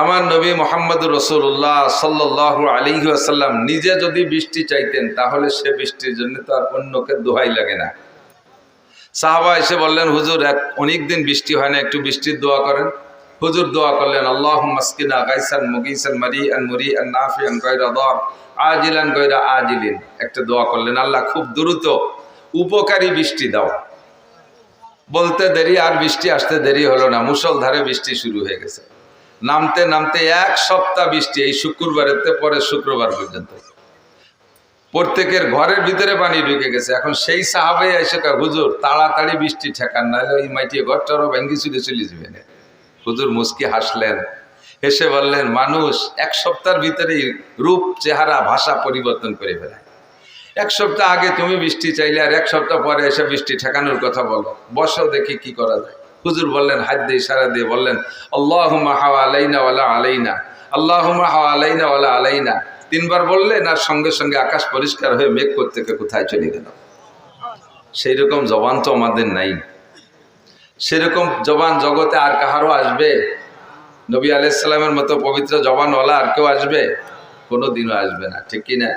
আমার নবী মুহাম্মদুর রাসূলুল্লাহ সাল্লাল্লাহু আলাইহি ওয়াসাল্লাম নিজে যদি বৃষ্টি চাইতেন তাহলে সে বৃষ্টির জন্য তো আর অন্যকে দোহাই লাগে না। সাহাবা এসে বললেন, হুজুর অনেক দিন বৃষ্টি হয় না, একটু বৃষ্টির দোয়া করেন। হুজুর দোয়া করলেন, আল্লাহুম্মা আসকিনা গাইসান মুগীসান মারিআন মুরিআন নাফিআন গায়রা দার আজিলান গায়রা আজিলিন। একটা দোয়া করলেন, আল্লাহ খুব দ্রুত উপকারী বৃষ্টি দাও। বলতে দেরি আর বৃষ্টি আসতে দেরি হলো না, মুষলধারে বৃষ্টি শুরু হয়ে গেছে। নামতে নামতে এক সপ্তাহ বৃষ্টি, এই শুক্রবারের পরে শুক্রবার পর্যন্ত প্রত্যেকের ঘরের ভিতরে পানি ঢুকে গেছে। এখন সেই সাহাবাই এসে কয়, হুজুর তাড়াতাড়ি বৃষ্টি ঠেকান, নাহলে ওই মাইটিয়ে ঘরটারও ভেঙ্গি চুলে চলে যাবে না। হুজুর মুস্কি হাসলেন, হেসে বললেন, মানুষ এক সপ্তাহের ভিতরেই রূপ চেহারা ভাষা পরিবর্তন করে ফেলায়। এক সপ্তাহ আগে তুমি বৃষ্টি চাইলে আর এক সপ্তাহ পরে এসে বৃষ্টি ঠেকানোর কথা বলো, বসো দেখি কি করা যায়। হুজুর বললেন, হাত দিয়ে ইশারা দিয়ে বললেন, আল্লাহুম্মা হাওয়া আলাইনা ওয়ালা আলাইনা, আল্লাহুম্মা হাওয়া আলাইনা ওয়ালা আলাইনা। তিনবার বললেন আর সঙ্গে সঙ্গে আকাশ পরিষ্কার হয়ে মেঘ থেকে কোথায় চলে গেল। সেই রকম জবান তো আমাদের নাই। সেরকম জবান জগতে আর কাহারও আসবে? নবী আলাইহিস সালামের মতো পবিত্র জবানওয়ালা আর কেউ আসবে? কোনোদিনও আসবে না, ঠিক কি না?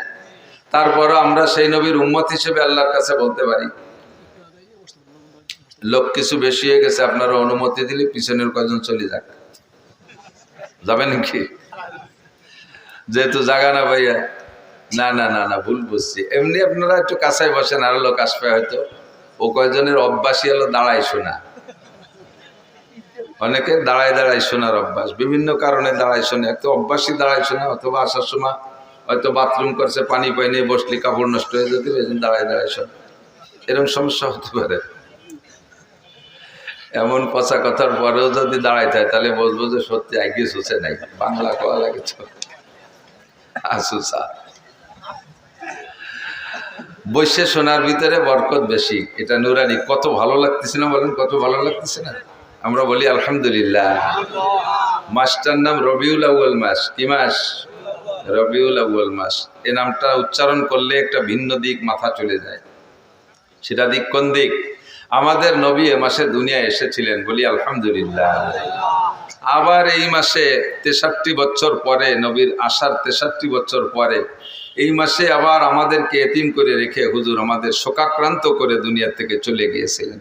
তারপরও আমরা সেই নবীর উম্মত হিসেবে আল্লাহর কাছে বলতে পারি, লোক কিছু বেশি হয়ে গেছে, আপনারা অনুমতি দিলে পিছনের কজন চলে যাক। যাবেন কি? যেহেতু জায়গা না ভাইয়া, না না না না ভুল বুঝছি। এমনি আপনারা একটু কাছায় বসেন, আরো লোক আসবে হয়তো। ও কয়জনের অভ্যাসই হলো দাঁড়ায় শোনা। অনেকের দাঁড়ায় দাঁড়ায় শোনার অভ্যাস, বিভিন্ন কারণে দাঁড়ায় শোনে। এক তো অভ্যাসই দাঁড়ায় শোনা, অথবা আসার সময় হয়তো বাথরুম করছে, পানি পাইনি, বসলি কাপড় নষ্ট হয়ে যেতে, ওই জন্য দাঁড়ায় দাঁড়ায় শোনে। এরকম সমস্যা হতে পারে। এমন পচা কথার পরেও যদি দাঁড়াইতে হয় তাহলে বলবো যে সত্যি আগে শুছে নাই, বাংলা কোয়া লাগেছ আসুসা। বসে শোনার ভিতরে বরকত বেশি, এটা নুরানি। কত ভালো লাগতেছে না বলেন, কত ভালো লাগতেছে না? আমরা বলি আলহামদুলিল্লাহ। মাসটার নাম রবিউল আউয়াল মাস। কি মাস? রবিউল আউয়াল মাস। এই নামটা উচ্চারণ করলে একটা ভিন্ন দিক মাথা চলে যায়। সেটা দিক কোন দিক? আমাদের নবী এ মাসে দুনিয়ায় এসেছিলেন, বলি আলহামদুলিল্লাহ। আবার এই মাসে 63 বছর পরে, নবীর আসার 63 বছর পরে এই মাসে আবার আমাদেরকে এতিম করে রেখে হুজুর আমাদের শোকাক্রান্ত করে দুনিয়া থেকে চলে গিয়েছিলেন।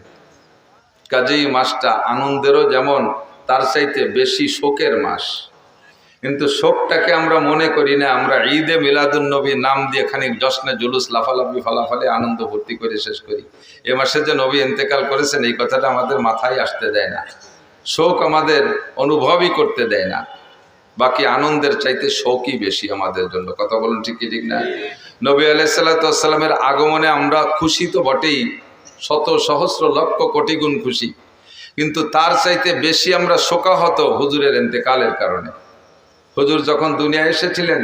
কাজেই মাসটা আনন্দেরও যেমন, তার চাইতে বেশি শোকের মাস। কিন্তু শোকটাকে আমরা মনে করি না, আমরা ঈদে মিলাদুন নবী নাম দিয়ে খানিক জশ্নে জুলুস লাফালাফি ফালাফালে আনন্দ ভর্তি করে শেষ করি। এ মাসে যে নবী ইন্তেকাল করেছেন এই কথাটা আমাদের মাথায় আসতে দেয় না, শোক আমাদের অনুভবই করতে দেয় না। বাকি আনন্দের চাইতে শোকই বেশি আমাদের জন্য। কথা বলুন ঠিক কি ঠিক না? নবী আলাইহিস সালাতু ওয়াস সালামের আগমনে আমরা খুশি তো বটেই, শত সহস্র লক্ষ কোটি গুণ খুশি, কিন্তু তার চাইতে বেশি আমরা শোকাহত হুজুরের ইন্তেকালের কারণে। হুজুর যখন দুনিয়া এসেছিলেন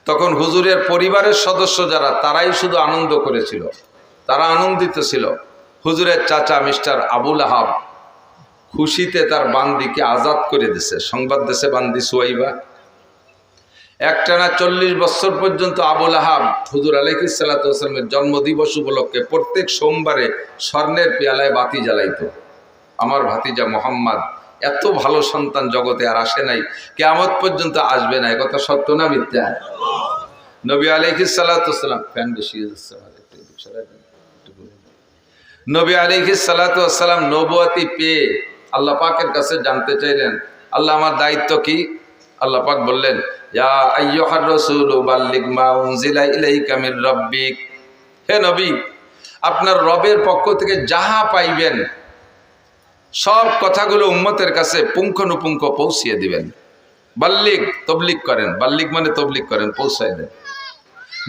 তখন হুজুরের পরিবারের সদস্য যারা, তারাই শুধু আনন্দ করেছিল, তারা আনন্দিত ছিল। হুজুরের চাচা মিস্টার আবুল আহাব খুশিতে তার বান্দিকে আজাদ করে দিছে। সংবাদ দেশে বান্দি সুয়াইবা একটানা 40 বছর পর্যন্ত আবুল আহাব হুজুর আলাইহিস সালাতু ওয়াস সালামের জন্মদিবস উপলক্ষে প্রত্যেক সোমবারে স্বর্ণের পেয়ালায় বাতি জ্বালাইতো। আমার ভাতিজা মোহাম্মদ এত ভালো সন্তান জগতে আর আসে নাই, কিয়ামত পর্যন্ত আসবে না। কথা সত্য না মিথ্যা? নবী আলাইহিস সালাতু ওয়াস সালাম, ফ্যান বেশি হয়ে যাচ্ছে আমার, একটু সরাই দেন। নবী আলাইহিস সালাতু ওয়াস সালাম নবুয়তি পেয়ে আল্লাহ পাকের কাছে জানতে চাইলেন, আল্লাহ আমার দায়িত্ব কি? আল্লাহ পাক বললেন, ইয়া আইয়ুহার রাসূলু বাল্লিগ মা উনজিলা ইলাইকা মির রাব্বিক। হে নবী, আপনার রবের পক্ষ থেকে যাহা পাইবেন সব কথাগুলো উম্মতের কাছে পুঙ্খানুপুঙ্খ পৌঁছিয়ে দিবেন। বাল্লিগ, তবলিগ করেন। বাল্লিগ মানে তবলিগ করেন, পৌঁছায় দেন।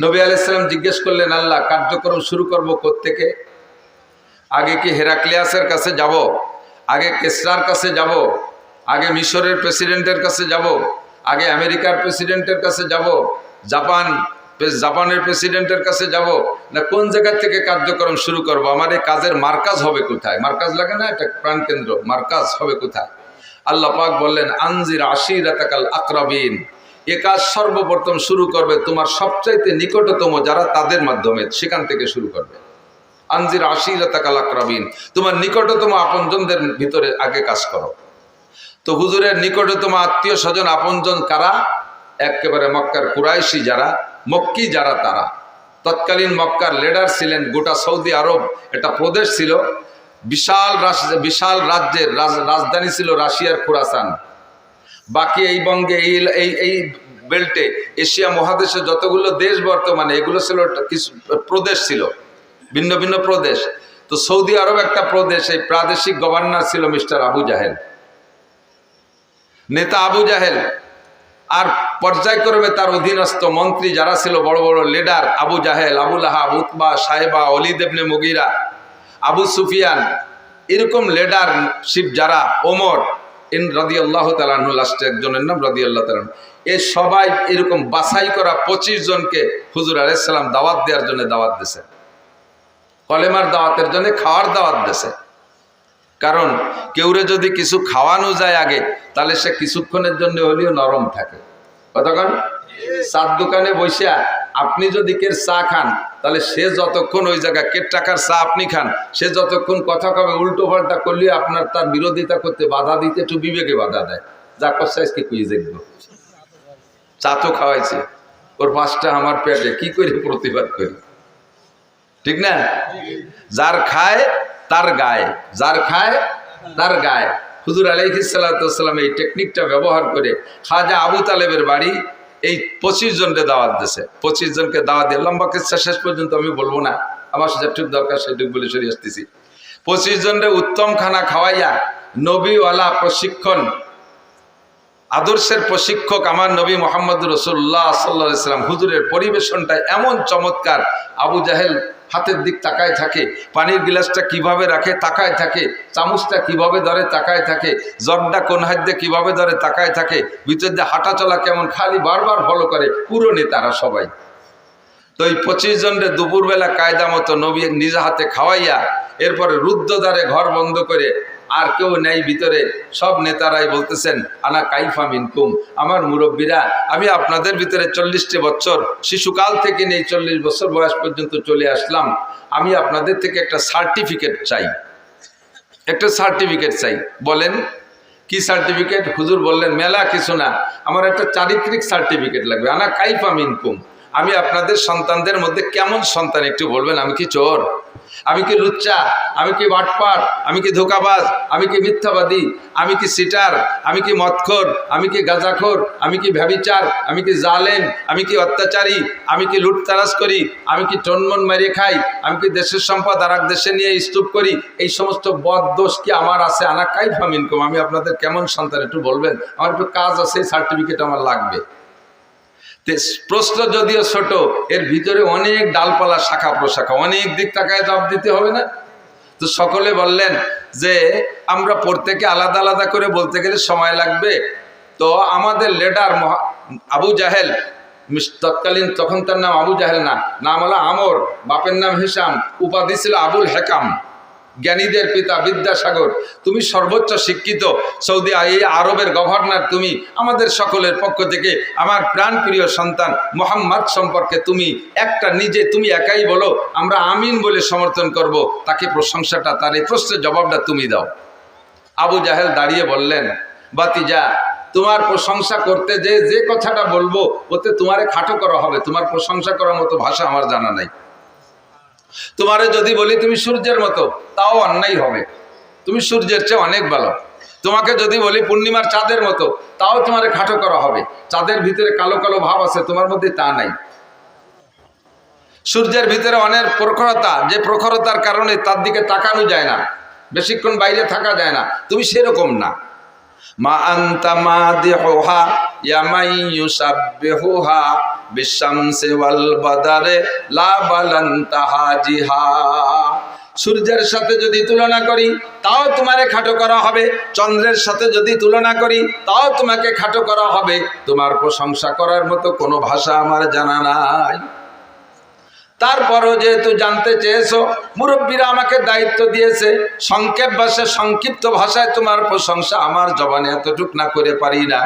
নবী আলাইহিস সালাম জিজ্ঞেস করলেন, আল্লাহ কার্যক্রম শুরু করব কোত্থেকে? আগে কি হেরাক্লিয়াসের কাছে যাব? আগে কেসরার কাছে যাব? আগে মিশরের প্রেসিডেন্টের কাছে যাব? আগে আমেরিকার প্রেসিডেন্টের কাছে যাব? জাপানের প্রেসিডেন্টের কাছে যাব? না কোন জায়গা থেকে কার্যক্রম শুরু করব? আমার এই কাজের মার্কাজ হবে কোথায়? মার্কাজ লাগে না, এটা প্রাণকেন্দ্র, মার্কাজ হবে কোথায়? আল্লাহ পাক বললেন, আনজির আশিরাতাকাল আকরাবিন। এ কাজ সর্বপ্রথম শুরু করবে তোমার সবচাইতে নিকটতম যারা, তাদের মাধ্যমে, সেখান থেকে শুরু করবে। আনজির আশিরাতাকাল আকরাবিন, তোমার নিকটতম আপনজনদের ভিতরে আগে কাজ করো। তো হুজুরের নিকটতম আত্মীয় স্বজন আপনজন কারা? একেবারে মক্কার কুরাইশি যারা, মক্কি যারা, তারা। তৎকালীন মক্কার লিডার ছিলেন। গোটা সৌদি আরব এটা প্রদেশ ছিল, বিশাল রাজ্যের রাজধানী ছিল রাশিয়ার খুরাসান। বাকি এই বঙ্গে এই বেল্টে এশিয়া মহাদেশে যতগুলো দেশ বর্তমানে, এগুলো ছিল কিছু প্রদেশ ছিল, ভিন্ন ভিন্ন প্রদেশ। তো সৌদি আরব একটা প্রদেশ, এই প্রাদেশিক গভর্নর ছিল মিস্টার আবু জাহেল, নেতা আবু জাহেল। আর পর্যায়ক্রমে তার অধীনস্থ মন্ত্রী যারা ছিল, বড় বড় লিডার, আবু জাহেল, আবু লাহাব, উতবা, সাহেবা, ওলীদ ইবনে মুগীরা, আবু সুফিয়ান, এরকম লিডারশিপ যারা, ওমর রাদিয়াল্লাহু তাআলা আনহু, লাস্টে একজনের নাম রাদিয়াল্লাহু তাআলা, এই সবাই এরকম বাছাই করা 25 জনকে হুজুর আলাইহিস সালাম দাওয়াত দেওয়ার জন্য দাওয়াত দিয়েছে, কলেমার দাওয়াতের জন্য, খাওয়ার দাওয়াত দিয়েছে। কারণ কেউরে যদি কিছু খাওয়ানো যায় আগে, তাহলে সে কিছুক্ষণের জন্য হলেও নরম থাকে। কতক্ষণ? চার দোকানে বসে আপনি যদি কে চা খান, তাহলে সে যতক্ষণ ওই জায়গায় কে টাকার চা আপনি খান, সে যতক্ষণ কথা কবে উল্টো পাল্টা করলে আপনার তার বিরোধিতা করতে, বাধা দিতে একটু বিবেকে বাধা দেয়। যা করছে আজকে কুই দেখবো, চা তো খাওয়াইছে, ওর পাঁচটা আমার পেটে, কি করে প্রতিবাদ করি? ঠিক না? যার খায় তার গায়ে, যার খায় তার গায়ে। হুজুর আলাইহিস সালাতু ওয়াস সালাম এই টেকনিকটা ব্যবহার করে খাজা আবু তালেবের বাড়ি এই 25 জনকে দাওয়াত দিয়েছে। 25 জনকে দাওয়াত দিয়ে, লম্বা কিচ্ছা শেষ পর্যন্ত আমি বলবো না, আমার যেটুকু দরকার সেটুকু বলে সরিয়ে আসতেছি। 25 জনের উত্তম খানা খাওয়াইয়া, নবীওয়ালা প্রশিক্ষণ, আদর্শের প্রশিক্ষক আমার নবী মুহাম্মদ রাসূলুল্লাহ সাল্লাল্লাহু আলাইহি ওয়াসাল্লাম, হুজুরের পরিবেশনটা এমন চমৎকার। আবু জাহেল হাতের দিক তাকায় থাকে, পানির গিলাসটা কিভাবে রাখে তাকায় থাকে, চামচটা কিভাবে ধরে তাকায় থাকে, জগটা কোন হাত দিয়ে কিভাবে ধরে তাকায় থাকে, ভিতর দিয়ে হাঁটা চলা কেমন, খালি বারবার ফলো করে পুরো নেতারা সবাই। তো এই 25 জনের দুপুরবেলা কায়দা মতো নবী নিজে হাতে খাওয়াইয়া, এরপরে রুদ্ধদ্বারে ঘর বন্ধ করে, আর কেউ নেই ভিতরে, সব নেতারাই বলতেছেন আনা কাইফা মিনকুম, আমার মুরব্বীরা, আমি আপনাদের ভিতরে 40টি বছর, শিশুকাল থেকে নেই 40 বছর বয়স পর্যন্ত চলে আসলাম, আমি আপনাদের থেকে একটা সার্টিফিকেট চাই, একটা সার্টিফিকেট চাই। বলেন কি সার্টিফিকেট? হুজুর বললেন মেলা কিছু না, আমার একটা চারিত্রিক সার্টিফিকেট লাগবে। আনা কাইফা মিনকুম, আমি আপনাদের সন্তানদের মধ্যে কেমন সন্তান একটু বলবেন। আমি কি চোর? আমি কি লুচ্চা? আমি কি বাটপার? আমি কি ধোকাবাজ? আমি কি মিথ্যাবাদী? আমি কি সিটার? আমি কি মদখোর? আমি কি গাঁজাখোর? আমি কি ব্যভিচার? আমি কি জালেম? আমি কি অত্যাচারী? আমি কি লুটতারাজ করি? আমি কি টনমন মারিয়ে খাই? আমি কি দেশের সম্পদ আর এক দেশে নিয়ে স্তূপ করি? এই সমস্ত বদ দোষ কি আমার আছে? আনা কাইফা মিনকুম, আমি আপনাদের কেমন সন্তান একটু বলবেন, আমার একটু কাজ আছে, সার্টিফিকেট আমার লাগবে। প্রশ্ন যদিও ছোট, এর ভিতরে অনেক ডালপালা, শাখা প্রশাখা, অনেক দিক তাকায় জবাব দিতে হবে না? তো সকলে বললেন যে আমরা প্রত্যেকে আলাদা আলাদা করে বলতে গেলে সময় লাগবে। তো আমাদের লিডার আবু জাহেল, তৎকালীন, তখন তার নাম আবু জাহেল না, নাম হলো আমর, বাপের নাম হিসাম, উপাধি ছিল আবুল হেকাম, জ্ঞানীদের পিতা, বিদ্যাসাগর, তুমি সর্বোচ্চ শিক্ষিত সৌদি এই আরবের গভর্নর, তুমি আমাদের সকলের পক্ষ থেকে আমার প্রাণপ্রিয় সন্তান মোহাম্মদ সম্পর্কে তুমি একটা নিজে তুমি একাই বলো, আমরা আমিন বলে সমর্থন করব, তাকে প্রশংসাটা, তার এই প্রশ্নের জবাবটা তুমি দাও। আবু জাহেল দাঁড়িয়ে বললেন, বাতিজা, তোমার প্রশংসা করতে যে কথাটা বলবো ওতে তোমারে খাটো করা হবে, তোমার প্রশংসা করার মতো ভাষা আমার জানা নাই। তোমারে যদি বলি তুমি সূর্যের মতো, তাও অন্যায় হবে, তুমি সূর্যের চেয়ে অনেক ভালো। তোমাকে যদি বলি পূর্ণিমার চাঁদের মতো, তাও তোমারে খাটো করা হবে, চাঁদের ভিতরে কালো কালো ভাব আছে, তোমার মধ্যে তা নাই। সূর্যের ভিতরে অনেক প্রখরতা, যে প্রখরতার কারণে তার দিকে তাকানো যায় না, বেশিক্ষণ বাইরে থাকা যায় না, তুমি সেরকম না। মা আনতা মাদিহুহা ইয়ামাই ইউসাব্বিহুহা বিশামসি ওয়াল বাদারে লা বালান্তা হাজিহা। সূর্যের সাথে যদি তুলনা করি তাও তোমারে খাটো করা হবে, চন্দ্রের সাথে যদি তুলনা করি তাও তোমাকে খাটো করা হবে, তোমার প্রশংসা করার মতো কোনো ভাষা আমার জানা নাই। তারপরও যেহেতু জানতে চেয়েছো, মুরব্বীরা আমাকে দায়িত্ব দিয়েছে, সংক্ষিপ্ত ভাষায় তোমার প্রশংসা আমার জবানে এতটুক না করে পারি না।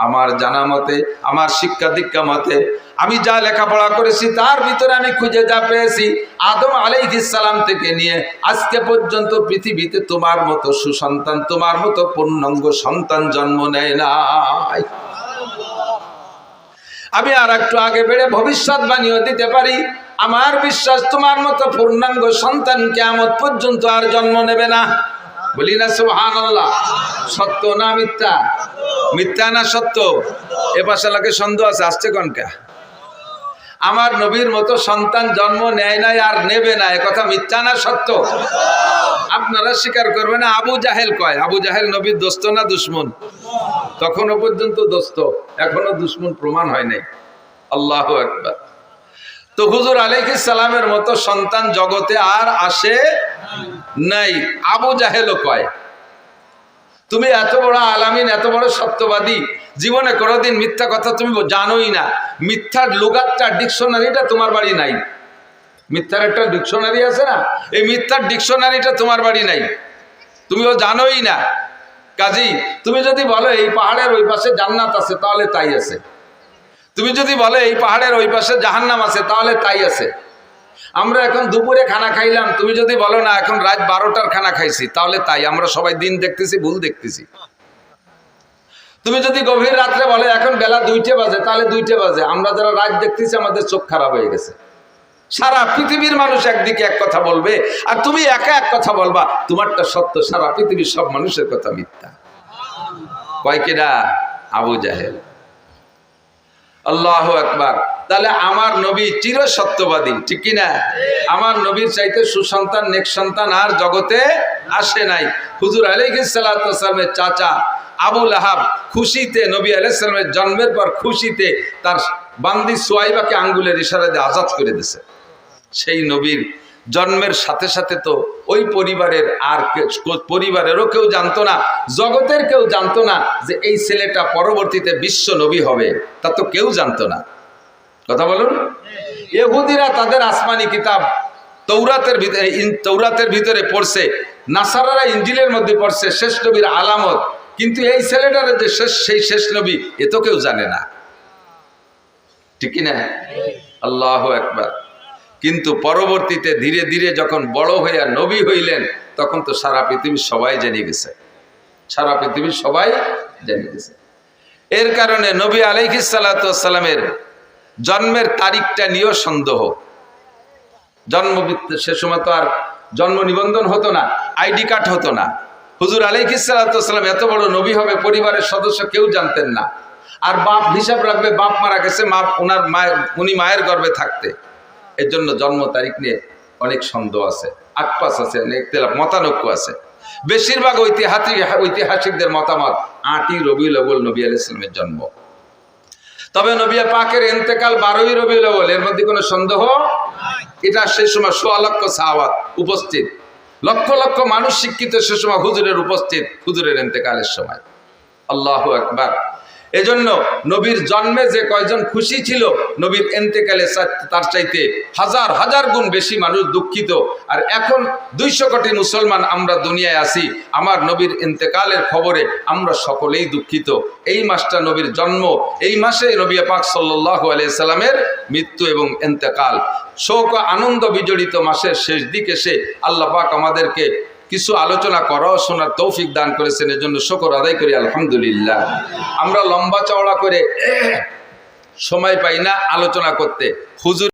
আমার জানা মতে, আমার শিক্ষা দীক্ষা মতে, আমি যা লেখাপড়া করেছি তার ভিতরে আমি খুঁজে যা পেয়েছি, আদম আলাইহিস সালাম থেকে নিয়ে আজকে পর্যন্ত পৃথিবীতে তোমার মতো সুসন্তান, তোমার মতো পূর্ণাঙ্গ সন্তান জন্ম নেয় নাই। আমি আর একটু আগে বেড়ে ভবিষ্যৎবাণীও দিতে পারি, আমার বিশ্বাস তোমার মতো পূর্ণাঙ্গ সন্তান কিয়ামত পর্যন্ত আর জন্ম নেবে না। বলি না সুবহানাল্লাহ। সত্য না মিথ্যা? মিথ্যা না সত্য? এ পাশে লাগে সন্দেহ আছে, আসছে কনকা? আমার নবীর মতো সন্তান জন্ম নেয় নাই আর নেবে না, এ কথা মিথ্যা না সত্য? আপনারা স্বীকার করবেন না? আবু জাহেল কয়, আবু জাহেল নবীর দোস্ত না দুশ্মন? তখনও পর্যন্ত দোস্ত, এখনো দুশ্মন প্রমাণ হয় নাই। আল্লাহু আকবার। তো হুজুর আলাইহিস সালামের মতো সন্তান জগতে আর আসে নাই। আবু জাহেলও কয়, তুমি এত বড় আলামিন, এত বড় সত্যবাদী, জীবনে কোনোদিন মিথ্যা কথা তুমি জানোই না। মিথ্যার লুগাতটা, ডিকশনারিটা তোমার বাড়ি নাই। মিথ্যার একটা ডিকশনারি আছে না, এই মিথ্যার ডিকশনারিটা তোমার বাড়ি নাই, তুমিও জানোই না। কাজী তুমি যদি বলো এই পাহাড়ের ওই পাশে জান্নাত আছে, তাহলে তাই আছে। তুমি যদি বলো এই পাহাড়ের ওই পাশে জাহান্নাম আছে, তাহলে তাই আছে। আমরা এখন দুপুরে খানা খাইলাম, তুমি যদি বলো না এখন রাত 12টার খানা খাইছি, তাহলে তাই। আমরা সবাই দিন দেখতেছি, ভুল দেখতেছি। তুমি যদি গভীর রাত্রে বলে এখন বেলা 2টে বাজে, তাহলে 2টে বাজে। আমরা যারা রাত দেখতেছি আমাদের চোখ খারাপ হয়ে গেছে। সারা পৃথিবীর মানুষ একদিকে এক কথা বলবে, আর তুমি একা এক কথা বলবা, তোমারটা সত্য, সারা পৃথিবীর সব মানুষের কথা মিথ্যা। কয় কিনা? আবু জাহেল। আল্লাহু আকবার। তাহলে আমার নবী চির সত্যবাদী, ঠিক কিনা? আমার নবীর চাইতে সুসন্তান, নেক সন্তান আর জগতে আসে নাই। হুজুর আলাইহিস সালাতু ওয়াস সালামের চাচা আবু লাহাব খুশিতে, নবী আলাইহিস সালামের জন্মের পর খুশিতে তার বান্দি সুয়াইবাকে আঙ্গুলের ইশারা দিয়ে আজাদ করে দিয়েছে। সেই নবীর জন্মের সাথে সাথে তো ওই পরিবারের আর পরিবারেরও কেউ জানতো না, জগতের কেউ জানতো না যে এই ছেলেটা পরবর্তীতে বিশ্ব নবী হবে, তা তো কেউ জানতো না। কথা বলুন। ইহুদিরা তাদের আসমানি কিতাব তৌরাতের ভিতরে পড়ছে, নাসারারা ইঞ্জিলের মধ্যে পড়ছে শেষ নবীর আলামত, কিন্তু এই ছেলেটার যে সেই শেষ নবী এ তো কেউ জানে না, ঠিক কিনা? আল্লাহু আকবার। কিন্তু পরবর্তীতে ধীরে ধীরে যখন বড় হইয়া নবী হইলেন, তখন তো সারা পৃথিবীর সবাই জেনে গেছে, সারা পৃথিবীর সবাই জেনে গেছে। এর কারণে নবী আলাইহিস সালাতু ওয়াস সালামের জন্মের তারিখটা নিয়েও সন্দেহ। সে সময় তো আর জন্ম নিবন্ধন হতো না, আইডি কার্ড হতো না। হুজুর আলাইহিস সালাতু ওয়াস সালাম এত বড় নবী হবে পরিবারের সদস্য কেউ জানতেন না। আর বাপ হিসাব রাখবে, বাপ মারা গেছে, মা ওনার মায়ের, উনি মায়ের গর্ভে থাকতে। এর জন্য জন্ম তারিখ নিয়ে অনেক সন্দেহ আছে, আকপাস আছে, মতানৈক্য আছে। বেশিরভাগ ঐতিহাসিকদের মতামত 8ই রবিউল আউয়াল নবী আলাইহিস সালামের জন্ম। তবে নবী পাকের ইন্তেকাল 12ই রবিউল আউয়াল, এর মধ্যে কোনো সন্দেহ নাই। এটা সেই সময় 1.25 লক্ষ সাহাবাত উপস্থিত, লক্ষ লক্ষ মানুষ শিক্ষিত সে সময় হুজুরের উপস্থিত, হুজুরের ইন্তেকালের সময়। আল্লাহু আকবার। এজন্য নবীর জন্মে যে কয়জন খুশি ছিল, নবীর ইন্তেকালে তার চাইতে হাজার হাজার গুণ বেশি মানুষ দুঃখিত। আর এখন 200 কোটি মুসলমান আমরা দুনিয়ায় আছি, আমার নবীর ইন্তেকালের খবরে আমরা সকলেই দুঃখিত। এই মাসটা নবীর জন্ম, এই মাসে নবী পাক সাল্লাল্লাহু আলাইহি সাল্লামের মৃত্যু এবং ইন্তেকাল। শোক ও আনন্দ বিজড়িত মাসের শেষ দিকে এসে আল্লাহ পাক আমাদেরকে কিছু আলোচনা করাও শোনার তৌফিক দান করেছেন, এর জন্য শুকর আদায় করি আলহামদুলিল্লাহ। আমরা লম্বা চওড়া করে সময় পাই না আলোচনা করতে। হুজুর